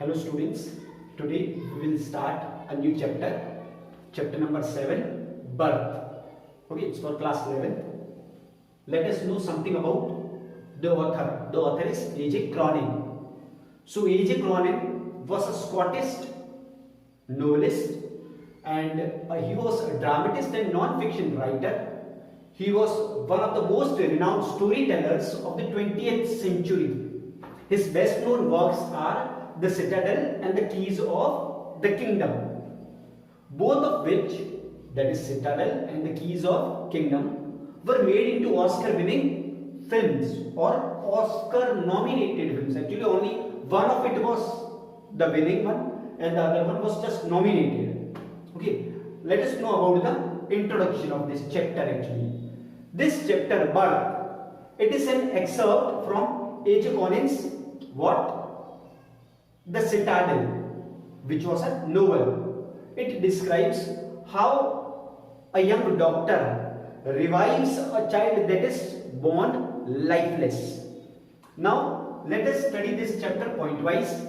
Hello students, today we will start a new chapter number 7, birth. Okay, it's for class 11. Let us know something about the author. The author is A.J. Cronin. So A.J. Cronin was a Scottish novelist and he was a dramatist and non-fiction writer. He was one of the most renowned storytellers of the 20th century. His best known works are The Citadel and The Keys of the Kingdom, both of which, that is Citadel and The Keys of Kingdom, were made into Oscar winning films or Oscar nominated films. Actually only one of it was the winning one and the other one was just nominated. Okay, let us know about the introduction of this chapter actually. This chapter, Birth, it is an excerpt from A.J. Cronin's what? The Citadel, which was a novel. It describes how a young doctor revives a child that is born lifeless. Now, let us study this chapter point-wise.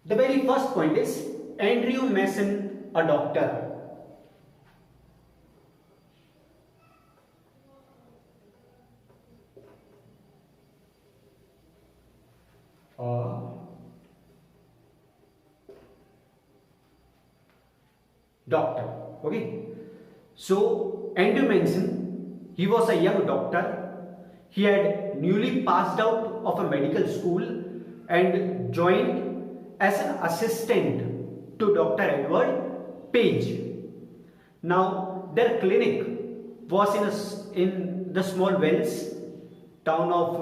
The very first point is Andrew Mason, a doctor. Doctor. Okay. So Andrew Mason, he was a young doctor. He had newly passed out of a medical school and joined as an assistant to Dr. Edward Page. Now their clinic was in the small Wells town of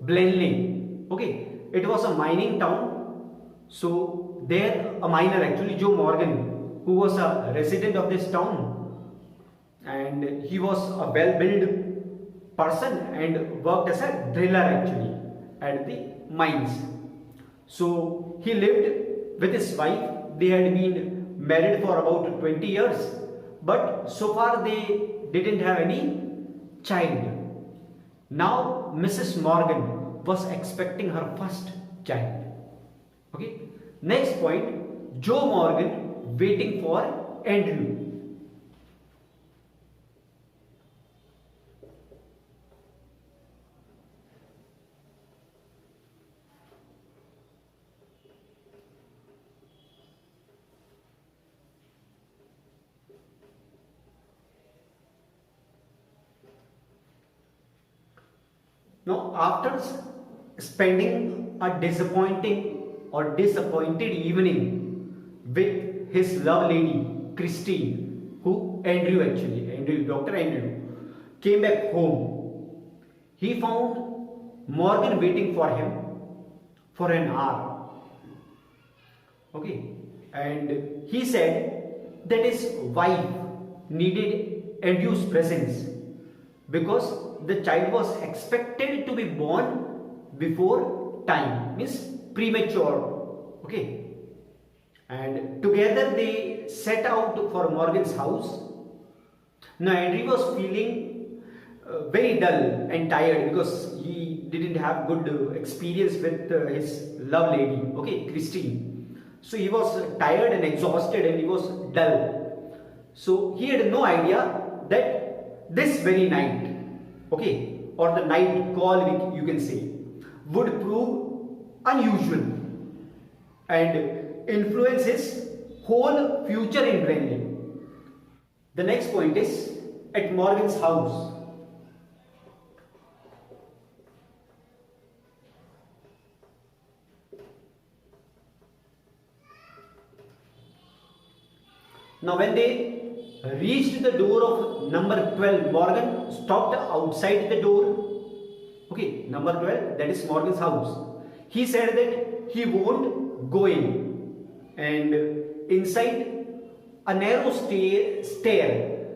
Blenheim. Okay, it was a mining town. So there a miner actually, Joe Morgan, who was a resident of this town, and he was a well-built person and worked as a driller actually at the mines. So he lived with his wife. They had been married for about 20 years, but so far they didn't have any child. Now Mrs. Morgan was expecting her first child. Okay. Next point, Joe Morgan waiting for Andrew. Now, after spending a disappointed evening with his love lady Christine, Dr. Andrew, came back home. He found Morgan waiting for him for an hour. Okay, and he said that his wife needed Andrew's presence because the child was expected to be born before time, means premature. Okay, and together they set out for Morgan's house. Now Andrew was feeling very dull and tired because he didn't have good experience with his love lady, okay, Christine. So he was tired and exhausted and he was dull. So he had no idea that this very night, okay, or the night call you can say, would prove unusual and influence his whole future in Blenheim. The next point is at Morgan's house. Now when they reached the door of number 12, Morgan stopped outside the door. Okay, number 12, that is Morgan's house. He said that he won't go in, and inside a narrow stair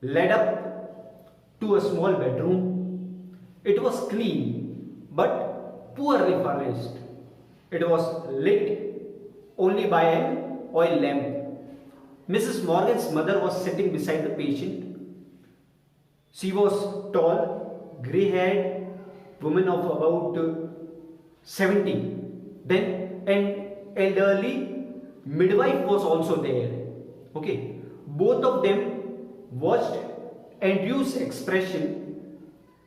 led up to a small bedroom. It was clean but poorly furnished. It was lit only by an oil lamp. Mrs. Morgan's mother was sitting beside the patient. She was tall, grey-haired woman of about 70. Then an elderly midwife was also there. Okay, both of them watched Andrew's expression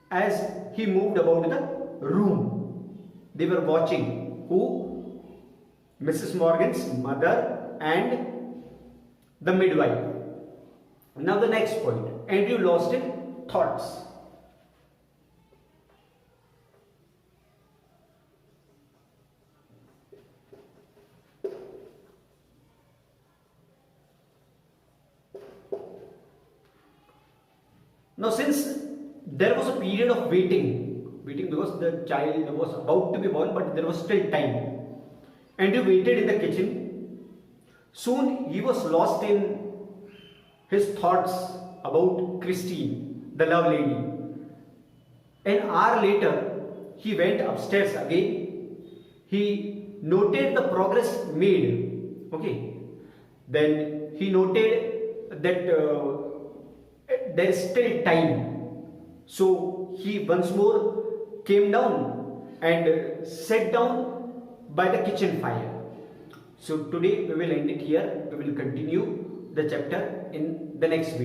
as he moved about the room. They were watching who? Mrs. Morgan's mother and the midwife. Now the next point. Andrew lost his thoughts. Now since there was a period of waiting because the child was about to be born, but there was still time. Andrew waited in the kitchen. Soon he was lost in his thoughts about Christine, the love lady. An hour later, he went upstairs again. He noted the progress made. Okay. Then he noted that there is still time. So he once more came down and sat down by the kitchen fire. So today we will end it here. We will continue the chapter in the next video.